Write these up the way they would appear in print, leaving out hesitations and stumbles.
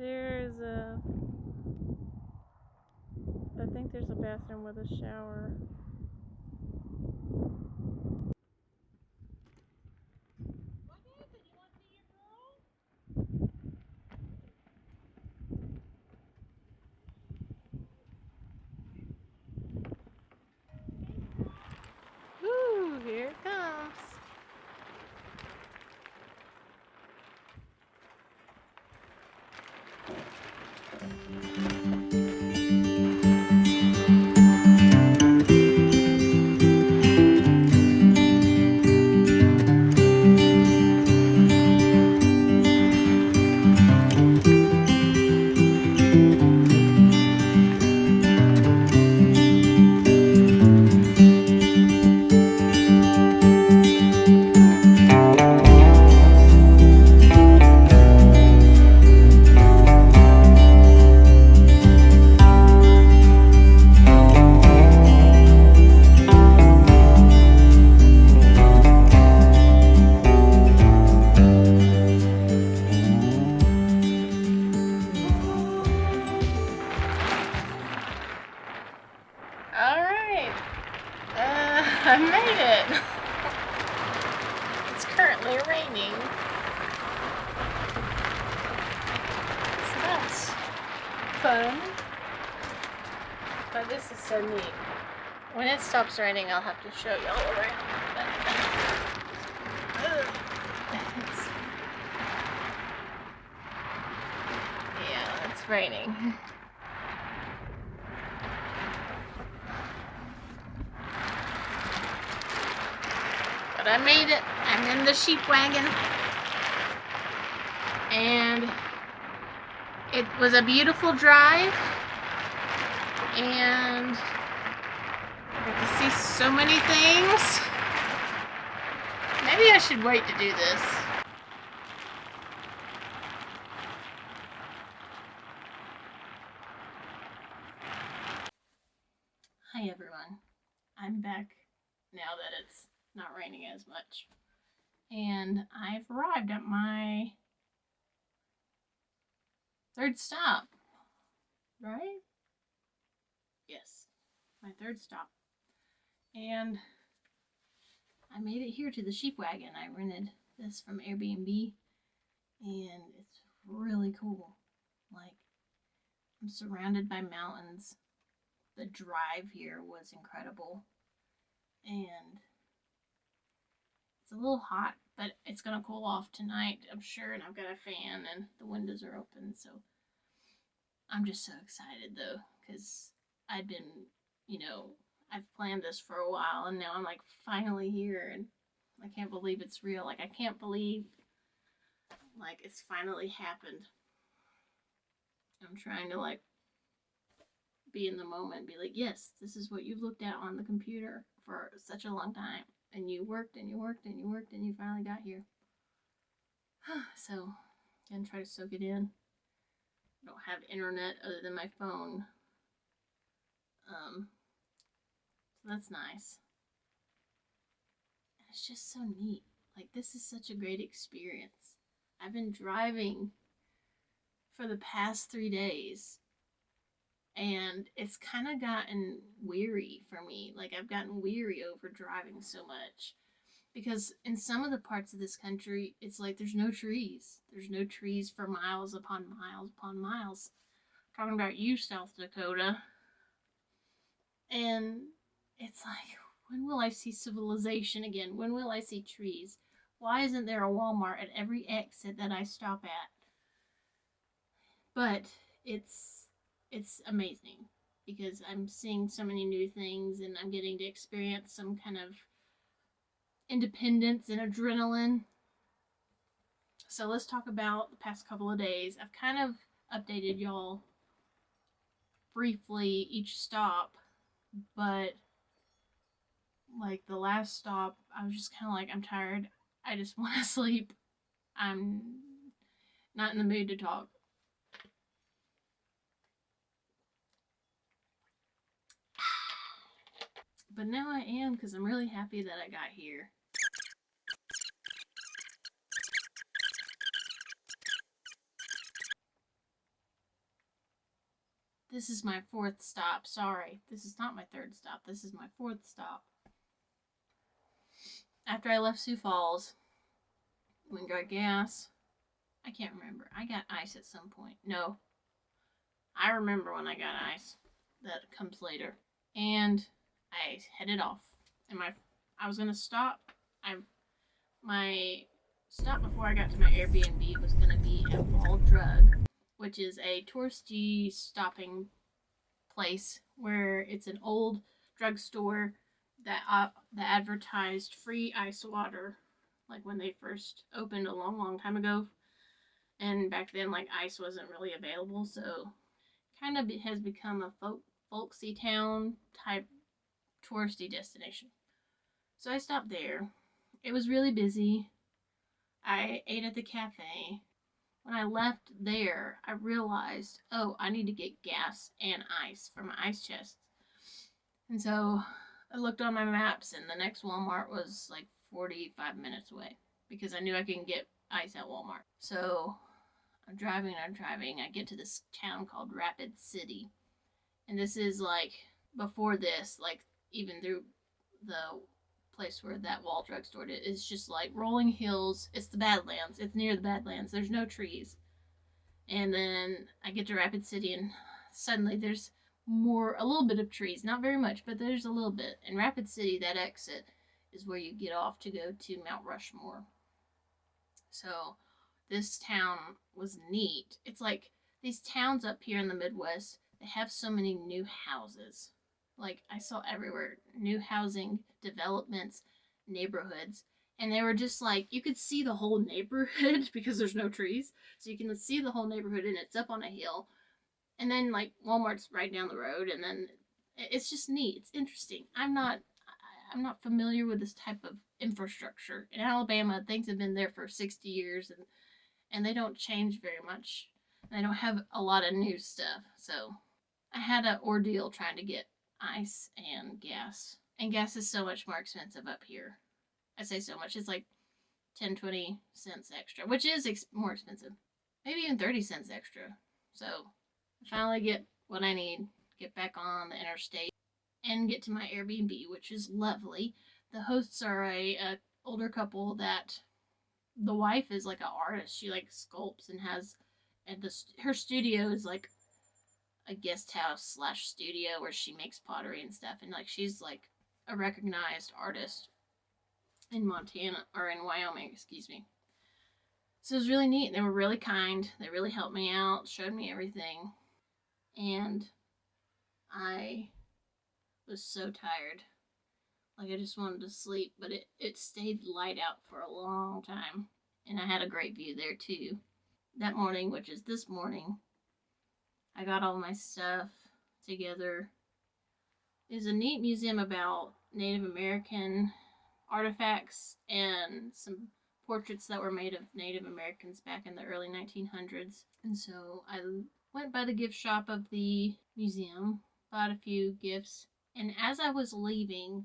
There's I think there's a bathroom with a shower. Ooh, here it comes. Alright, I made it. It's currently raining. So that's fun. But this is so neat. When it stops raining, I'll have to show y'all around. Yeah, it's raining. But I made it. I'm in the sheep wagon. And it was a beautiful drive. And I got to see so many things. Maybe I should wait to do this. Hi everyone. I'm back now that it's not raining as much. And I've arrived at my third stop. Right? Yes, my third stop. And I made it here to the sheep wagon. I rented this from Airbnb, and it's really cool. Like, I'm surrounded by mountains. The drive here was incredible, and it's a little hot, but it's gonna cool off tonight, I'm sure, and I've got a fan and the windows are open, so I'm just so excited though, because I've been, I've planned this for a while, and now I'm like finally here, and I can't believe it's real. Like, I can't believe like it's finally happened. I'm trying to like be in the moment, be like, yes, this is what you've looked at on the computer for such a long time, and you worked and you worked and you worked and you finally got here. So I'm gonna try to soak it in. I don't have internet other than my phone, so that's nice. And it's just so neat. Like, this is such a great experience. I've been driving for the past 3 days, and it's kind of gotten weary for me. Like, I've gotten weary over driving so much, because in some of the parts of this country, it's like there's no trees. There's no trees for miles upon miles upon miles. I'm talking about you, South Dakota. And it's like, when will I see civilization again? When will I see trees? Why isn't there a Walmart at every exit that I stop at? But it's amazing, because I'm seeing so many new things, and I'm getting to experience some kind of independence and adrenaline. So let's talk about the past couple of days. I've kind of updated y'all briefly each stop, but like the last stop, I was just kind of like, I'm tired. I just want to sleep. I'm not in the mood to talk. But now I am, because I'm really happy that I got here. This is my fourth stop. Sorry, this is not my third stop. This is my fourth stop. After I left Sioux Falls, we got gas. I can't remember. I got ice at some point. No, I remember when I got ice. That comes later. And I headed off. And I was gonna stop. My stop before I got to my Airbnb was gonna be at Wall Drug, which is a touristy stopping place where it's an old drugstore that advertised free ice water, like when they first opened a long, long time ago. And back then, like, ice wasn't really available, so kind of has become a folksy town type touristy destination. So I stopped there. It was really busy. I ate at the cafe. When I left there, I realized, oh, I need to get gas and ice for my ice chest. And so I looked on my maps, and the next Walmart was like 45 minutes away because I knew I could get ice at Walmart. So I'm driving. I get to this town called Rapid City. And this is like before this, like even through the place where that Wall drugstore is, it's just like rolling hills. It's the Badlands. It's near the Badlands. There's no trees. And then I get to Rapid City, and suddenly there's a little bit of trees. Not very much, but there's a little bit. In Rapid City, that exit is where you get off to go to Mount Rushmore. So this town was neat. It's like these towns up here in the Midwest, they have so many new houses. Like, I saw everywhere new housing developments, neighborhoods, and they were just like, you could see the whole neighborhood because there's no trees. So you can see the whole neighborhood, and it's up on a hill. And then, like, Walmart's right down the road, and then it's just neat. It's interesting. I'm not familiar with this type of infrastructure. In Alabama, things have been there for 60 years, and they don't change very much. They don't have a lot of new stuff. So I had an ordeal trying to get ice and gas. And gas is so much more expensive up here. I say so much. It's like 10, 20 cents extra, which is more expensive. Maybe even 30 cents extra. So I finally get what I need, get back on the interstate, and get to my Airbnb, which is lovely. The hosts are a older couple that the wife is like an artist. She like sculpts and has, and her studio is like a guest house / studio where she makes pottery and stuff. And like she's like a recognized artist in Montana or in Wyoming, excuse me. So it was really neat. They were really kind. They really helped me out, showed me everything, and I was so tired. Like I just wanted to sleep, but it stayed light out for a long time. And I had a great view there too. That morning, which is this morning, I got all my stuff together. There's a neat museum about Native American artifacts and some portraits that were made of Native Americans back in the early 1900s. And so I went by the gift shop of the museum, bought a few gifts, and as I was leaving,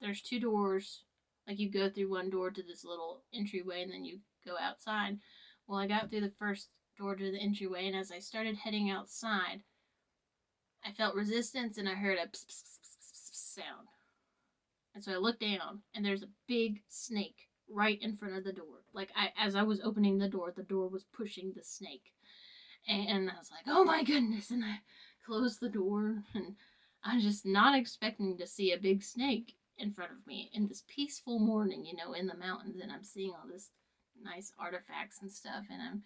there's 2 doors. Like you go through one door to this little entryway and then you go outside. Well, I got through the first door to the entryway, and as I started heading outside, I felt resistance and I heard a pss, pss, pss, pss, pss sound. And so I looked down, and there's a big snake right in front of the door. Like as I was opening the door was pushing the snake. And I was like, oh my goodness. And I closed the door, and I'm just not expecting to see a big snake in front of me in this peaceful morning, in the mountains. And I'm seeing all this nice artifacts and stuff. And I'm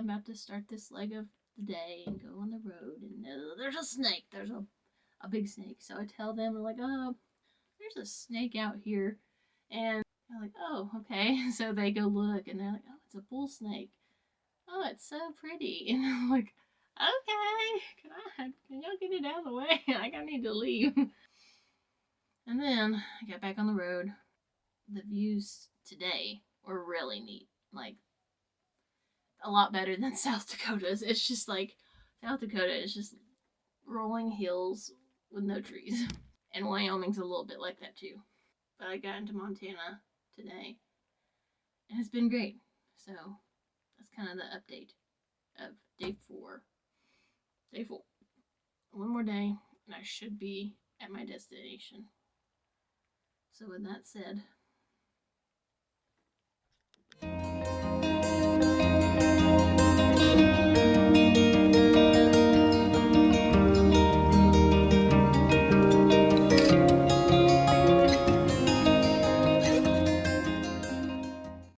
about to start this leg of the day and go on the road. And there's a snake. There's a big snake. So I tell them, like, oh, there's a snake out here. And they're like, oh, okay. So they go look, and they're like, oh, it's a bull snake. Oh, it's so pretty. And I'm like, okay, can y'all get it out of the way? Like, I need to leave. And then I got back on the road. The views today were really neat. Like, a lot better than South Dakota's. It's just like, South Dakota is just rolling hills with no trees. And Wyoming's a little bit like that too. But I got into Montana today, and it's been great. So that's kind of the update of day 4. Day 4. one more day, and I should be at my destination. So with that said,